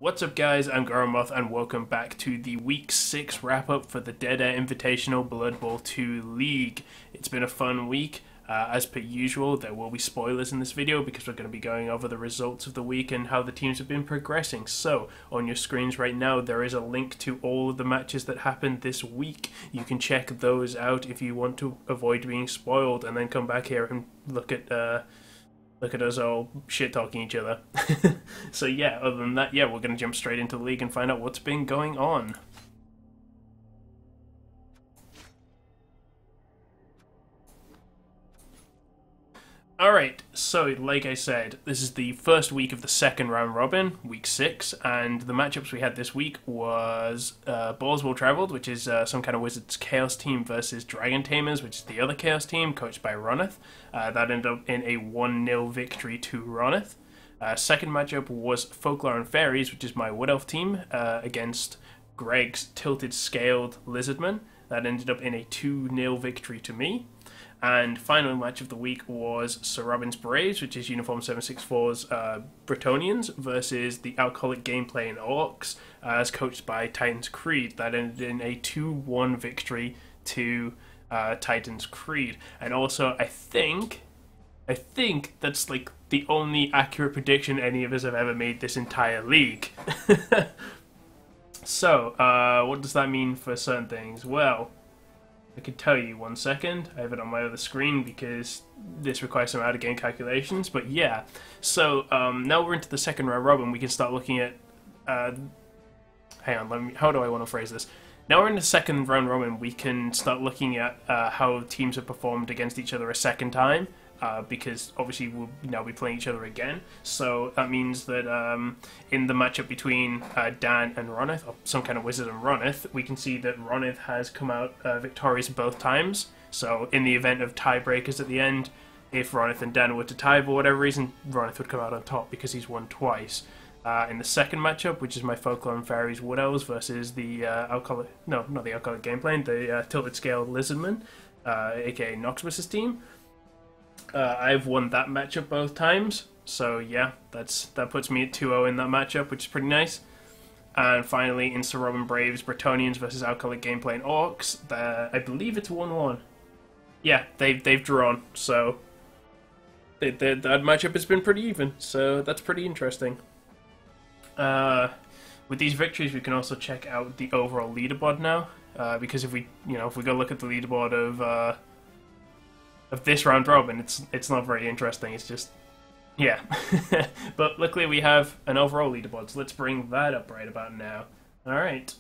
What's up guys, I'm Goramoth and welcome back to the Week 6 wrap-up for the Dead Air Invitational Blood Bowl 2 League. It's been a fun week. As per usual, there will be spoilers in this video because we're going to be going over the results of the week and how the teams have been progressing. So, on your screens right now, there is a link to all of the matches that happened this week. You can check those out if you want to avoid being spoiled and then come back here and look at us all shit-talking each other. So yeah, other than that, yeah, we're going to jump straight into the league and find out what's been going on. Alright, so like I said, this is the first week of the second round robin, week 6, and the matchups we had this week was Balls Will Traveled, which is SomekindWizard's Chaos team versus Dragon Tamers, which is the other Chaos team, coached by Ronith. That ended up in a 1-0 victory to Ronith. Second matchup was Folklore Fairies, which is my Wood Elf team, against Greg's Tilted Scaled Lizardmen. That ended up in a 2-0 victory to me. And final match of the week was Sir Robin's Braves, which is Uniform764's Bretonnians, versus the Alcoholic Gameplay in Orcs, as coached by Titanscreed. That ended in a 2-1 victory to Titanscreed. And also, I think that's like the only accurate prediction any of us have ever made this entire league. So, what does that mean for certain things? Well, I could tell you 1 second. I have it on my other screen because this requires some out-of-game calculations. But yeah, so now we're into the second round robin. We can start looking at. Hang on, how do I want to phrase this? Now we're in the second round robin. We can start looking at how teams have performed against each other a second time. Because obviously we'll now be playing each other again. So that means that in the matchup between Dan and Ronith, or SomekindWizard and Ronith, we can see that Ronith has come out victorious both times. So in the event of tiebreakers at the end, if Ronith and Dan were to tie for whatever reason, Ronith would come out on top because he's won twice. In the second matchup, which is my Folklore Fairies Wood Elves versus the Alcoholic Gameplay, the Tilted Scale Lizardmen, aka Noximous' team. I've won that matchup both times, so yeah, that puts me at 2-0 in that matchup, which is pretty nice. And finally, in Sir Robin Braves, Bretonnians versus Alcoholic Gameplay and Orcs, I believe it's 1-1. Yeah, they've drawn, so that matchup has been pretty even, so that's pretty interesting. With these victories, we can also check out the overall leaderboard now, because if we go look at the leaderboard of this round robin, it's not very interesting. It's just, yeah. But luckily we have an overall leaderboard, so let's bring that up right about now. Alright.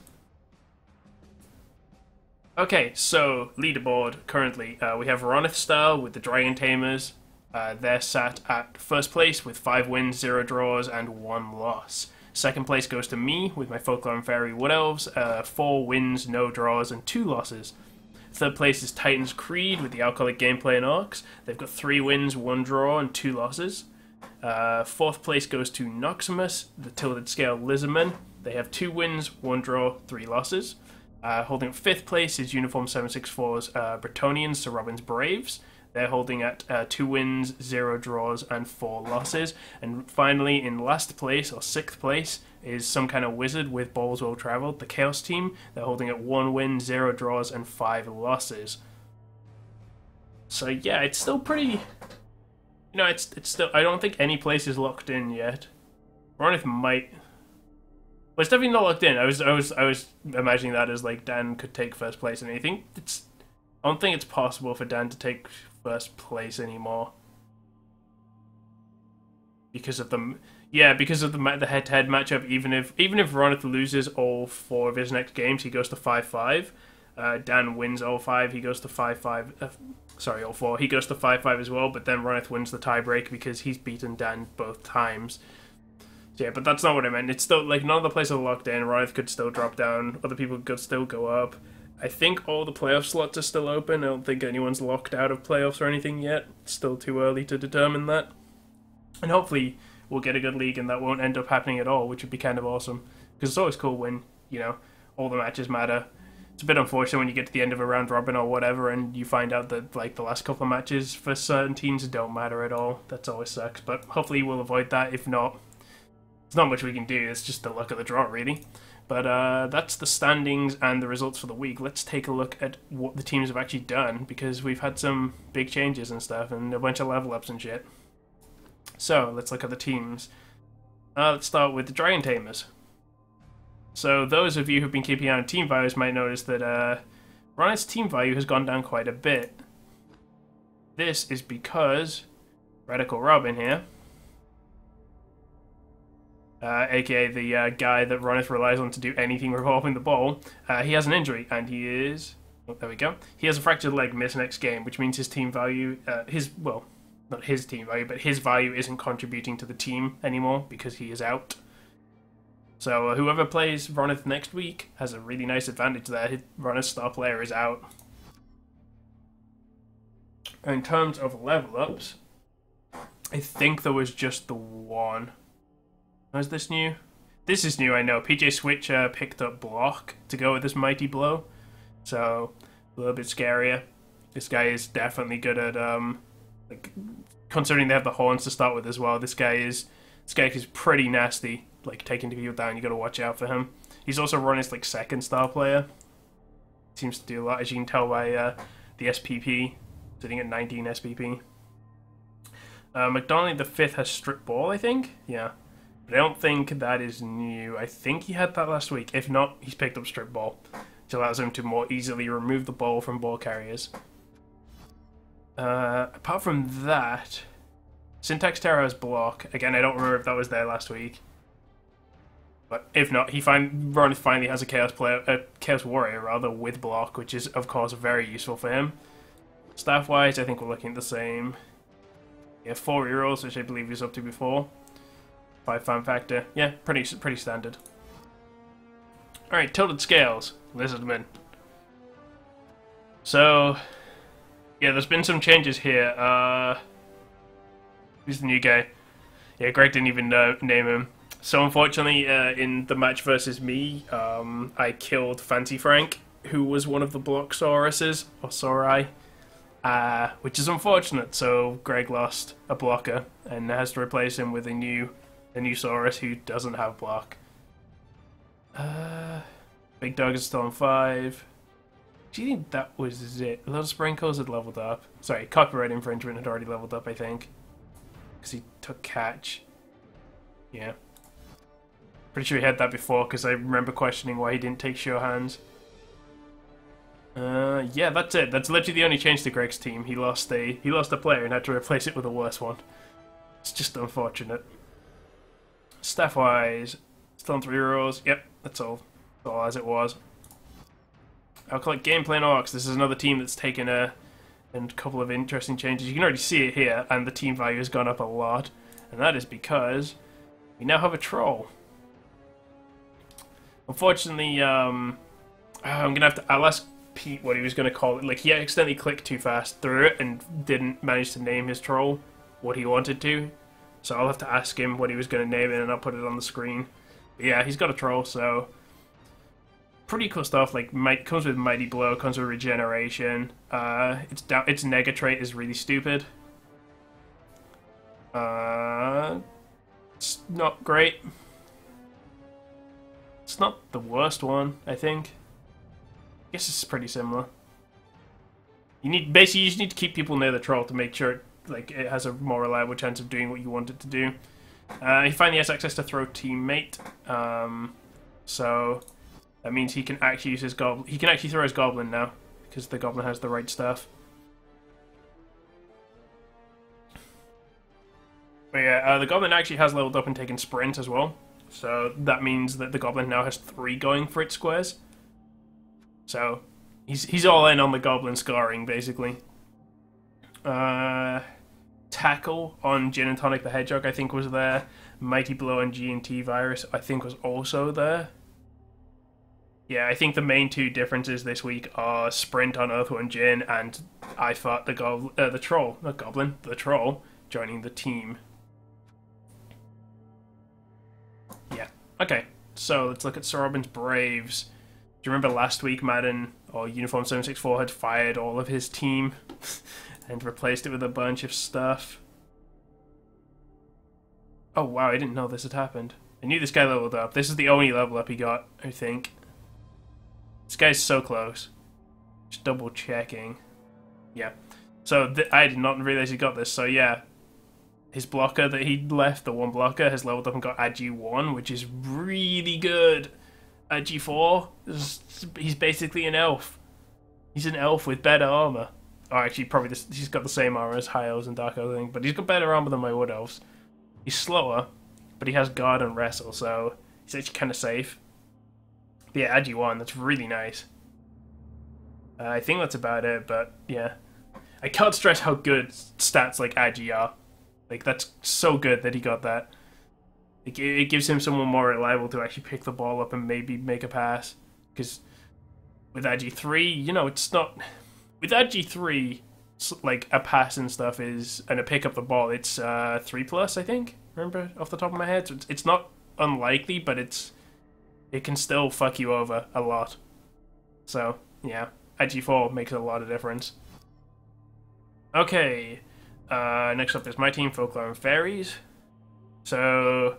Okay, so leaderboard currently, we have RonithStyle with the Dragon Tamers. They're sat at first place with 5 wins, 0 draws, and 1 loss. Second place goes to me with my Folklore Fairy Wood Elves, 4 wins, no draws, and 2 losses. Third place is Titanscreed with the Alcoholic Gameplay and Orcs. They've got 3 wins, 1 draw, and 2 losses. Fourth place goes to Noximous, the Tilted Scale Lizardmen. They have 2 wins, 1 draw, 3 losses. Holding up 5th place is Uniform764's Bretonnians, Sir Robin's Braves. They're holding at 2 wins, 0 draws, and 4 losses. And finally, in last place, or 6th place, is SomekindWizard with Balls Will Traveled, the Chaos team. They're holding at 1 win, 0 draws, and 5 losses. So yeah, it's still pretty. It's still. I don't think any place is locked in yet. Ronith might. Well, it's definitely not locked in. I was imagining that as like Dan could take first place, and I don't think it's possible for Dan to take first place anymore because of the head-to-head matchup. Even if Ronith loses all 4 of his next games, he goes to 5-5. Dan wins all 5, he goes to 5-5. Sorry, all 4, he goes to 5-5 as well. But then Ronith wins the tiebreak because he's beaten Dan both times. So yeah, but that's not what I meant. It's still like none of the places are locked in. Ronith could still drop down. Other people could still go up. I think all the playoff slots are still open. I don't think anyone's locked out of playoffs or anything yet. It's still too early to determine that. And hopefully we'll get a good league and that won't end up happening at all, which would be kind of awesome. Because it's always cool when, all the matches matter. It's a bit unfortunate when you get to the end of a round robin or whatever and you find out that like the last couple of matches for certain teams don't matter at all. That always sucks. But hopefully we'll avoid that. If not, There's not much we can do. It's just the luck of the draw, really. But that's the standings and the results for the week. Let's take a look at what the teams have actually done, because we've had some big changes and stuff, and a bunch of level ups and shit. So let's look at the teams. Let's start with the Dragon Tamers. So those of you who've been keeping an eye on team values might notice that Ronith's team value has gone down quite a bit. This is because Radical Robin here, aka the guy that Ronith relies on to do anything revolving the ball, he has an injury, and he is... Oh, there we go. He has a fractured leg, missed next game, which means his team value... well, not his team value, but his value isn't contributing to the team anymore because he is out. So whoever plays Ronith next week has a really nice advantage there. Ronith's star player is out. In terms of level ups, I think there was just the one. Is this new? This is new, I know. PJ Switch picked up Block to go with this Mighty Blow, so a little bit scarier. This guy is definitely good at like, considering they have the horns to start with as well. This guy is pretty nasty. Like, taking people down, you got to watch out for him. He's also Ronith's like second star player. Seems to do a lot, as you can tell by the SPP sitting at 19 SPP. McDonald the 5th has Strip Ball, I think. Yeah. But I don't think that is new. I think he had that last week. If not, he's picked up Strip Ball, which allows him to more easily remove the ball from ball carriers. Apart from that, Syntax Terror has Block. Again, I don't remember if that was there last week. But if not, Ronith finally has a Chaos Warrior rather, with Block, which is of course very useful for him. Staff-wise, I think we're looking at the same. Yeah, 4 rerolls, which I believe he was up to before. 5 Fan Factor. Yeah, pretty standard. Alright, Tilted Scales. Lizardmen. So, yeah, there's been some changes here. Who's the new guy? Yeah, Greg didn't even name him. So unfortunately, in the match versus me, I killed Fancy Frank, who was one of the Blocksauruses, or Saurai, which is unfortunate. So Greg lost a blocker and has to replace him with a new Saurus who doesn't have block. Big Dog is still on 5. Do you think that was it? Little Sprinkles had leveled up. Sorry, Copyright Infringement had already leveled up, I think, because he took Catch. Yeah. Pretty sure he had that before, because I remember questioning why he didn't take Sure Hands. Yeah, that's it. That's literally the only change to Greg's team. He lost a player and had to replace it with a worse one. It's just unfortunate. Staff-wise, still on 3 rolls. Yep, that's all as it was. I'll collect Gameplay and Orcs. This is another team that's taken a couple of interesting changes. You can already see it here, and the team value has gone up a lot. And that is because we now have a Troll. Unfortunately, I'll ask Pete what he was going to call it. Like, he accidentally clicked too fast through it and didn't manage to name his troll what he wanted to. So I'll have to ask him what he was going to name it, and I'll put it on the screen. But yeah, he's got a troll, so pretty cool stuff. Like, comes with Mighty Blow, comes with Regeneration. Its Nega trait is really stupid. It's not great. It's not the worst one, I think. I guess it's pretty similar. You just need to keep people near the troll to make sure it has a more reliable chance of doing what you want it to do. He finally has access to throw Teammate, so that means he can actually use his goblin. He can actually throw his goblin now because the goblin has the right stuff. But yeah, the goblin actually has leveled up and taken sprint as well. So that means that the goblin now has 3 going for its squares. So he's all in on the goblin scoring, basically. Tackle on Gin and Tonic the Hedgehog, I think, was there. Mighty Blow on G&T Virus, I think, was also there. Yeah, I think the main 2 differences this week are Sprint on Earthworm Gin and I thought the Troll joining the team. Yeah. Okay, so let's look at Sir Robin's Braves. Do you remember last week Madden, or Uniform764, had fired all of his team and replaced it with a bunch of stuff? Oh wow, I didn't know this had happened. I knew this guy leveled up. This is the only level up he got, I think. This guy's so close. Just double checking. Yeah. So I did not realize he got this. So yeah, his blocker that he left, the one blocker, has leveled up and got Agi 1, which is really good. Agi 4, he's basically an elf. He's an elf with better armor. Oh, actually, probably he's got the same armor as High Elves and Dark Elves, I think, but he's got better armor than my Wood Elves. He's slower, but he has Guard and Wrestle, so he's actually kind of safe. But yeah, Agi 1, that's really nice. I think that's about it, but yeah. I can't stress how good stats like Agi are. Like, that's so good that he got that. It gives him someone more reliable to actually pick the ball up and maybe make a pass. Because with Agi 3, you know, it's not... With Agi 3, like, a pass and stuff is... And a pick up the ball, it's 3+, I think? Remember, off the top of my head? So it's not unlikely, but it can still fuck you over a lot. So, yeah. Agi 4 makes a lot of difference. Okay. Next up is my team, Folklore and Fairies. So,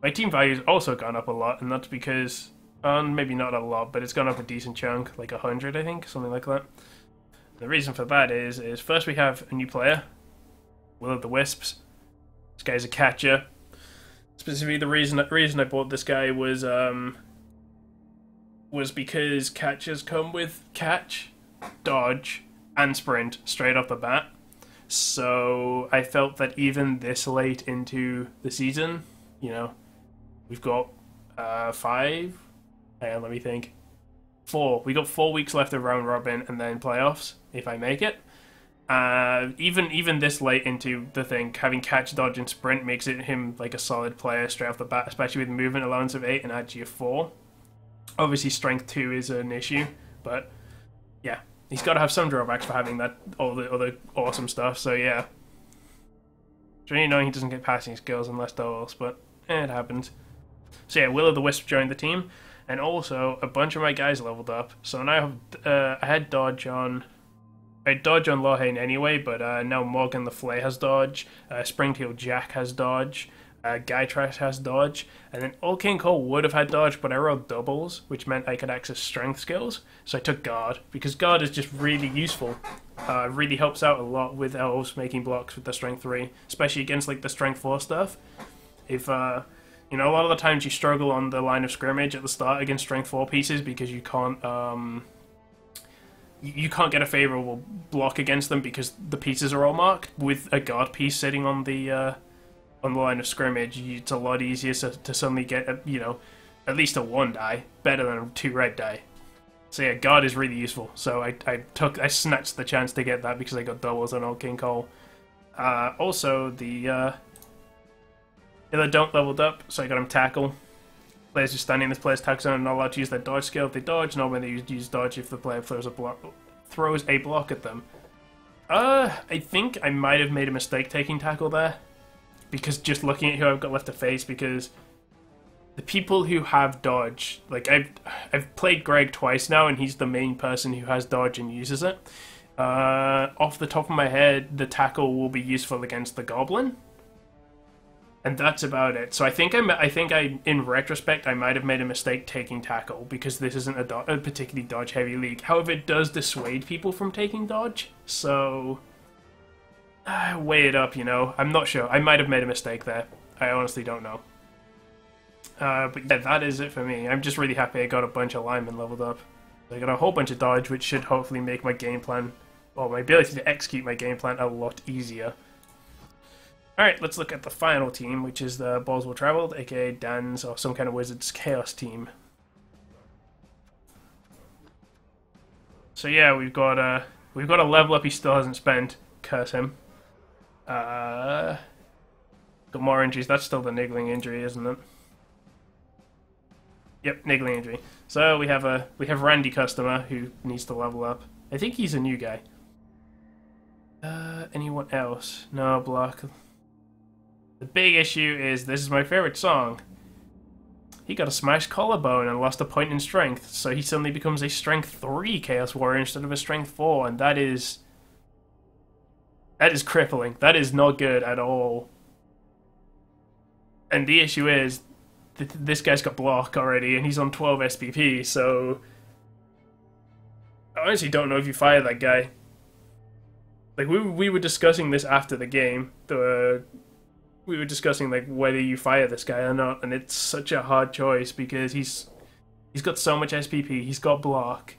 my team value's also gone up a lot, and that's because... maybe not a lot, but it's gone up a decent chunk, like 100, I think, something like that. The reason for that is first we have a new player, Will of the Wisps. This guy's a catcher. Specifically, the reason I bought this guy was because catchers come with catch, dodge, and sprint straight off the bat. So I felt that even this late into the season, you know, we've got 5. Hang on, let me think. 4. We got 4 weeks left of round robin and then playoffs, if I make it. Even this late into the thing, having catch, dodge, and sprint makes him like a solid player straight off the bat, especially with movement allowance of 8 and Agi of 4. Obviously, strength 2 is an issue, but yeah, he's got to have some drawbacks for having that all the other awesome stuff. So yeah, it's really annoying he doesn't get passing skills unless doubles, but it happens. So yeah, Will of the Wisp joined the team. And also, a bunch of my guys leveled up. So now I had dodge on... I had dodge on Lorhain anyway, but now Morgan the Flay has dodge. Springtail Jack has dodge. Gytrash has dodge. And then Old King Cole would have had dodge, but I rolled doubles, which meant I could access strength skills. So I took Guard, because Guard is just really useful. Really helps out a lot with elves making blocks with the strength 3. Especially against like the strength 4 stuff. If... you know, a lot of the times you struggle on the line of scrimmage at the start against strength 4 pieces because you can't get a favorable block against them because the pieces are all marked. With a guard piece sitting on the line of scrimmage, it's a lot easier to suddenly get at least a 1 die, better than 2 red die. So yeah, guard is really useful. So I snatched the chance to get that because I got doubles on Old King Cole. Also the other don't leveled up, so I got him tackle. Players just standing in this player's tackle zone are not allowed to use their dodge skill. If they dodge, normally they use dodge if the player throws a block at them. I think I might have made a mistake taking tackle there. Because just looking at who I've got left to face, because the people who have dodge, like I've played Greg twice now, and he's the main person who has dodge and uses it. Off the top of my head, the tackle will be useful against the goblin. And that's about it. So I think in retrospect, I might have made a mistake taking tackle because this isn't a particularly dodge-heavy league. However, it does dissuade people from taking dodge. So weigh it up, you know. I'm not sure. I might have made a mistake there. I honestly don't know. But yeah, that is it for me. I'm just really happy I got a bunch of linemen leveled up. I got a whole bunch of dodge, which should hopefully make my game plan, or my ability to execute my game plan, a lot easier. Alright, let's look at the final team, which is the Balls Will Traveled, aka Dan's or SomekindWizard's Chaos team. So yeah, we've got a level up he still hasn't spent. Curse him. Got more injuries. That's still the niggling injury, isn't it? Yep, niggling injury. So we have Randy Customer who needs to level up. I think he's a new guy. Anyone else? No, block. The big issue is, this is my favorite song. He got a smashed collarbone and lost a point in strength, so he suddenly becomes a strength 3 Chaos Warrior instead of a strength 4, and that is crippling. That is not good at all. And the issue is, this guy's got block already, and he's on 12 SPP, so I honestly don't know if you fire that guy. Like, we were discussing this after the game. We were discussing, like, whether you fire this guy or not, and it's such a hard choice because he's got so much SPP, he's got block,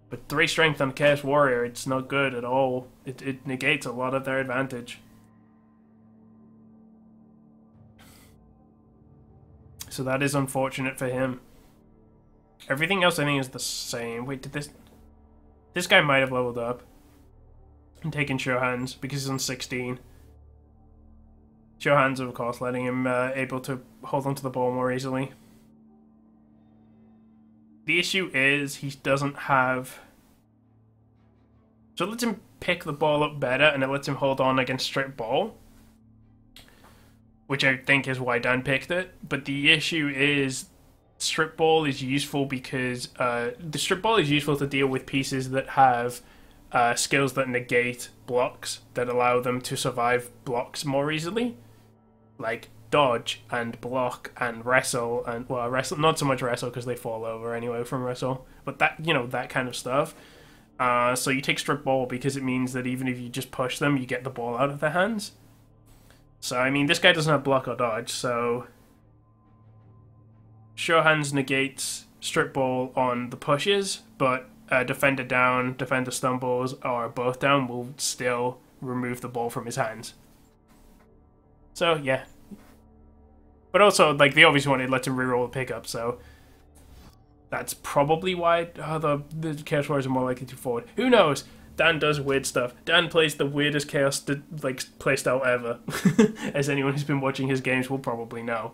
but 3 strength on Chaos Warrior, it's not good at all. It negates a lot of their advantage. So that is unfortunate for him. Everything else I think is the same. Wait, did this guy might have leveled up and taken Sure Hands because he's on 16. Sure Hands, of course, letting him able to hold onto the ball more easily. The issue is he doesn't have... So it lets him pick the ball up better, and it lets him hold on against strip ball, which I think is why Dan picked it. But the issue is strip ball is useful because the strip ball is useful to deal with pieces that have skills that negate blocks, that allow them to survive blocks more easily, like dodge and block and wrestle, and well, wrestle, not so much wrestle because they fall over anyway from wrestle, but that, you know, that kind of stuff. So you take strip ball because it means that even if you just push them, you get the ball out of their hands. So I mean, this guy doesn't have block or dodge, so Sure Hands negates strip ball on the pushes, but defender down, defender stumbles, or both down will still remove the ball from his hands. So yeah. But also, like, the obvious one, it lets him reroll the pickup, so that's probably why the Chaos Warriors are more likely to forward. Who knows? Dan does weird stuff. Dan plays the weirdest Chaos playstyle ever. As anyone who's been watching his games will probably know.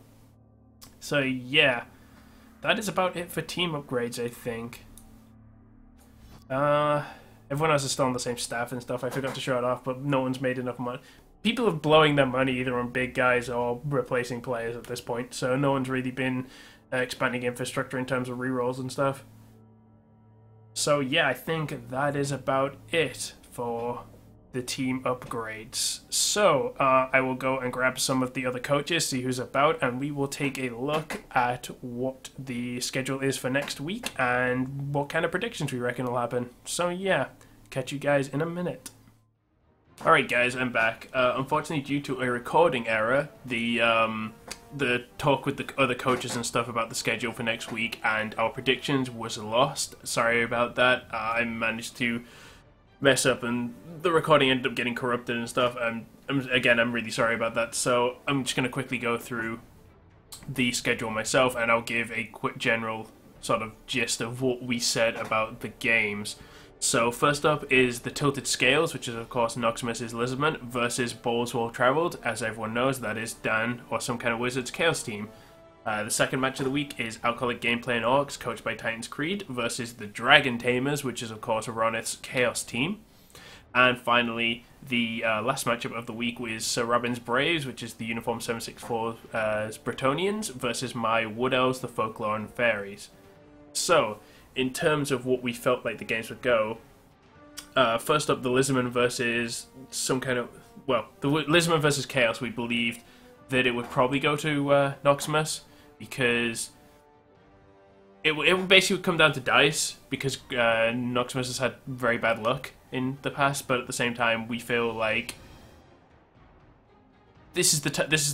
So yeah, that is about it for team upgrades, I think. Everyone else is still on the same staff and stuff. I forgot to show it off, but no one's made enough money. People are blowing their money either on big guys or replacing players at this point, so no one's really been expanding infrastructure in terms of rerolls and stuff. So yeah, I think that is about it for the team upgrades. So I will go and grab some of the other coaches, see who's about, and we will take a look at what the schedule is for next week and what kind of predictions we reckon will happen. So yeah, catch you guys in a minute. Alright guys, I'm back. Unfortunately, due to a recording error, the talk with the other coaches and stuff about the schedule for next week and our predictions was lost. Sorry about that. I managed to mess up and the recording ended up getting corrupted and stuff. I'm really sorry about that. So I'm just going to quickly go through the schedule myself, and I'll give a quick general sort of gist of what we said about the games. So first up is the Tilted Scales, which is of course Noximous' Lizardmen versus Balls Well Travelled. As everyone knows, that is Dan or SomekindWizard's Chaos team. The second match of the week is Alcoholic Gameplay and Orcs, coached by Titanscreed, versus the Dragon Tamers, which is of course Ronith's Chaos team. And finally, the last matchup of the week was Sir Robin's Braves, which is the Uniform764 Bretonians, versus my Wood Elves, the Folklore and Fairies. So, in terms of what we felt like the games would go, first up, the Lizardmen versus some kind of... Well, the Lizardmen versus Chaos, we believed that it would probably go to Noximous, because it would basically come down to dice, because Noximous has had very bad luck in the past, but at the same time, we feel like this is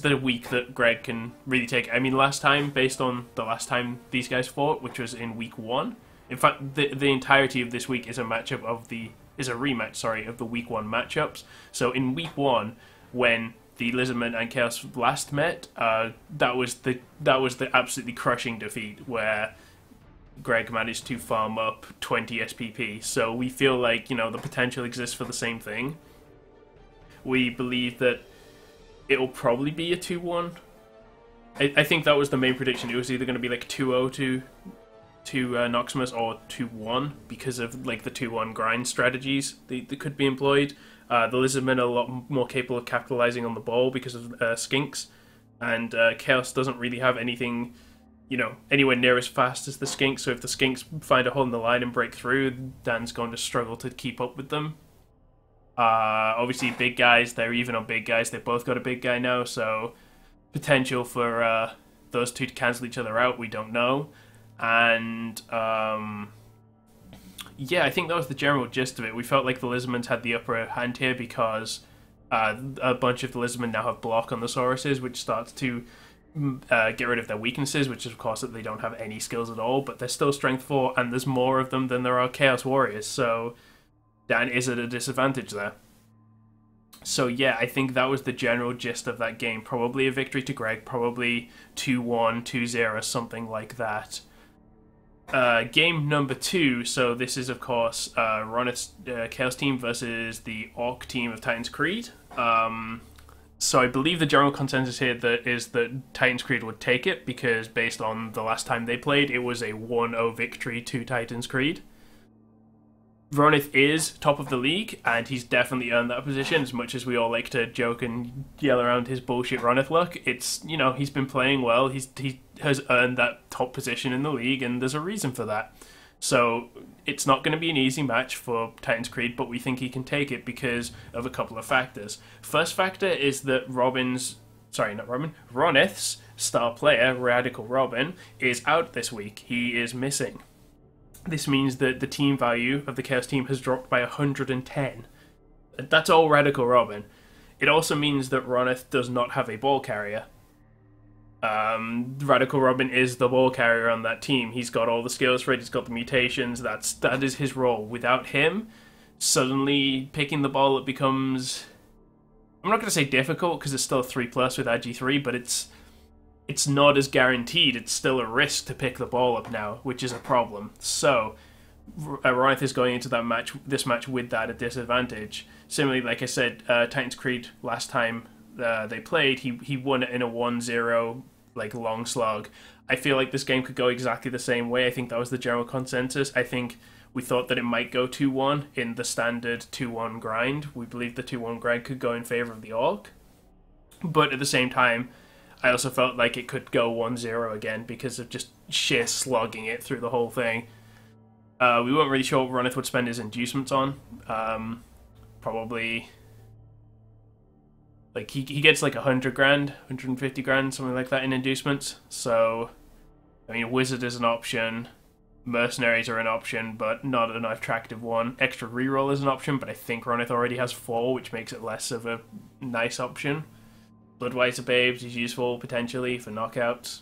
the week that Greg can really take. I mean, last time, based on the last time these guys fought, which was in week 1, in fact, the entirety of this week is a matchup of a rematch, sorry, of the week 1 matchups. So in week 1, when the Lizardmen and Chaos last met, that was the absolutely crushing defeat where Greg managed to farm up 20 SPP. So we feel like, you know, the potential exists for the same thing. We believe that it'll probably be a 2-1. I think that was the main prediction. It was either going to be like 2-0 to Noximous or 2-1 because of like the 2-1 grind strategies that could be employed. The Lizardmen are a lot more capable of capitalizing on the ball because of Skinks, and Chaos doesn't really have anything, you know, anywhere near as fast as the Skinks. So if the Skinks find a hole in the line and break through, Dan's going to struggle to keep up with them. Obviously, big guys, they're even on big guys. They've both got a big guy now, so potential for those two to cancel each other out, we don't know. And yeah, I think that was the general gist of it. We felt like the Lizardmen had the upper hand here because a bunch of the Lizardmen now have block on the Sauruses, which starts to get rid of their weaknesses, which is of course that they don't have any skills at all, but they're still strength 4, and there's more of them than there are Chaos Warriors, so Dan is at a disadvantage there. So yeah, I think that was the general gist of that game. Probably a victory to Greg, probably 2-1, 2-0, something like that. Game number 2, so this is of course Ronith's Chaos team versus the Orc team of Titanscreed. So I believe the general consensus here is that Titanscreed would take it, because based on the last time they played, it was a 1-0 victory to Titanscreed. Ronith is top of the league, and he's definitely earned that position, as much as we all like to joke and yell around his bullshit Ronith luck. It's, you know, he's been playing well, he has earned that top position in the league, and there's a reason for that. So it's not going to be an easy match for Titanscreed, but we think he can take it because of a couple of factors. First factor is that Ronith's star player, Radical Robin, is out this week. He is missing. This means that the team value of the Chaos team has dropped by 110. That's all Radical Robin. It also means that Ronith does not have a ball carrier. Radical Robin is the ball carrier on that team. He's got all the skills for it, he's got the mutations, that is his role. Without him, suddenly picking the ball, it becomes... I'm not going to say difficult, because it's still a 3+ with Agi3, but it's not as guaranteed. It's still a risk to pick the ball up now, which is a problem. So, Ronith is going into this match with that at disadvantage. Similarly, like I said, Titanscreed, last time they played, he won it in a 1-0 like long slog. I feel like this game could go exactly the same way. I think that was the general consensus. I think we thought that it might go 2-1 in the standard 2-1 grind. We believed the 2-1 grind could go in favor of the Orc. But at the same time, I also felt like it could go 1-0 again because of just sheer slogging it through the whole thing. We weren't really sure what Ronith would spend his inducements on. Probably... like, he gets like 100 grand, 150 grand, something like that in inducements. So, I mean, Wizard is an option. Mercenaries are an option, but not an attractive one. Extra reroll is an option, but I think Ronith already has 4, which makes it less of a nice option. Bloodweiser Babes is useful, potentially, for knockouts.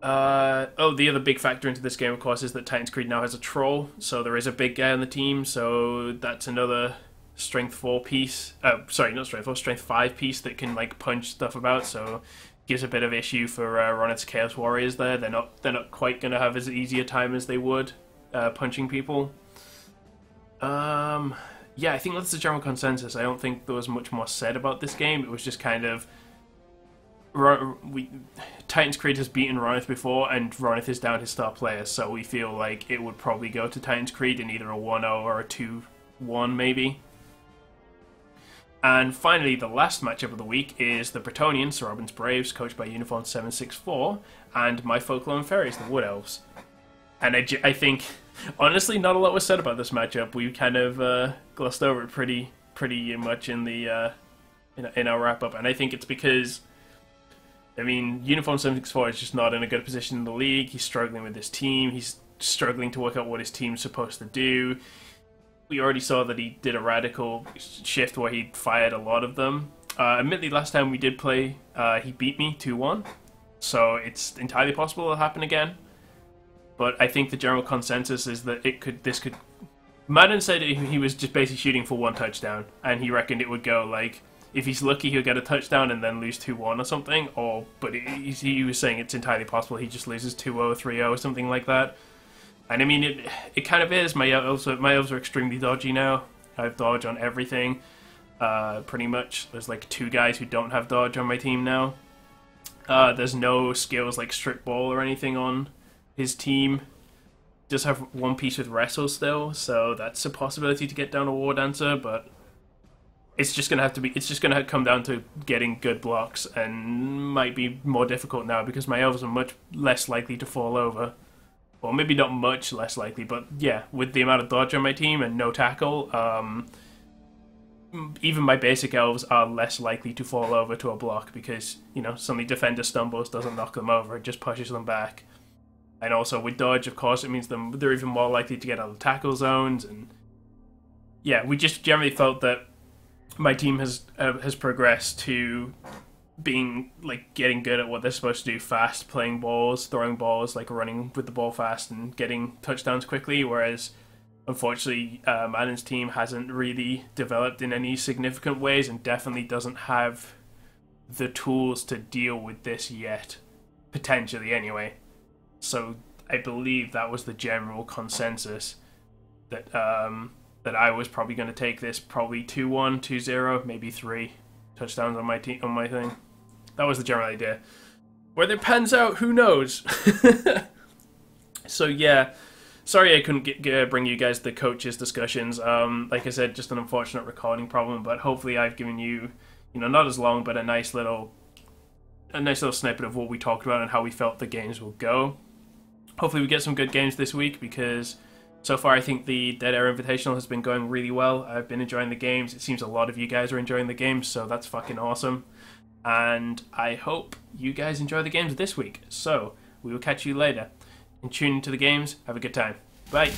The other big factor into this game, of course, is that Titanscreed now has a troll, so there is a big guy on the team, so that's another strength 4 piece. Strength 5 piece that can, like, punch stuff about, so gives a bit of issue for Ronith's Chaos Warriors there. They're not quite going to have as easy a time as they would punching people. Yeah, I think that's the general consensus. I don't think there was much more said about this game. It was just kind of... Titanscreed has beaten Ronith before, and Ronith is down his star player, so we feel like it would probably go to Titanscreed in either a 1-0 or a 2-1, maybe. And finally, the last matchup of the week is the Bretonnians, Sir Robin's Braves, coached by Uniform764, and my Folklore Fairies, the Wood Elves. And I think, honestly, not a lot was said about this matchup. We kind of glossed over it pretty much in the in our wrap-up, and I think it's because, I mean, Uniform764 is just not in a good position in the league. He's struggling with his team. He's struggling to work out what his team's supposed to do. We already saw that he did a radical shift where he fired a lot of them. Admittedly, last time we did play, he beat me 2-1, so it's entirely possible it'll happen again. But I think the general consensus is that this could... Madden said he was just basically shooting for 1 touchdown, and he reckoned it would go, like, if he's lucky, he'll get a touchdown and then lose 2-1 or something, but he was saying it's entirely possible he just loses 2-0, 3-0, or something like that. And I mean, it kind of is. My elves are extremely dodgy now. I have dodge on everything, pretty much. There's like 2 guys who don't have dodge on my team now. There's no skills like strip ball or anything on his team. Just have 1 piece with wrestle still, so that's a possibility to get down a War Dancer, but it's just gonna come down to getting good blocks, and might be more difficult now because my elves are much less likely to fall over. Well, maybe not much less likely, but yeah, with the amount of dodge on my team and no tackle, even my basic elves are less likely to fall over to a block because, you know, suddenly defender stumbles, doesn't knock them over, it just pushes them back. And also with dodge, of course, it means they're even more likely to get out of tackle zones. And yeah, we just generally felt that my team has progressed to being, like, getting good at what they're supposed to do, fast, playing balls, throwing balls, like running with the ball fast and getting touchdowns quickly, whereas unfortunately, Madden's team hasn't really developed in any significant ways and definitely doesn't have the tools to deal with this yet. Potentially, anyway. So, I believe that was the general consensus that that I was probably going to take this probably 2-1, 2-0, maybe 3 touchdowns on my thing. That was the general idea. Whether it pans out, who knows? So, yeah. Sorry I couldn't bring you guys the coaches discussions. Like I said, just an unfortunate recording problem, but hopefully I've given you, you know, not as long, but a nice little snippet of what we talked about and how we felt the games will go. Hopefully we get some good games this week, because so far I think the Dead Air Invitational has been going really well. I've been enjoying the games. It seems a lot of you guys are enjoying the games, so that's fucking awesome. And I hope you guys enjoy the games this week. So, we will catch you later. And tune into the games. Have a good time. Bye.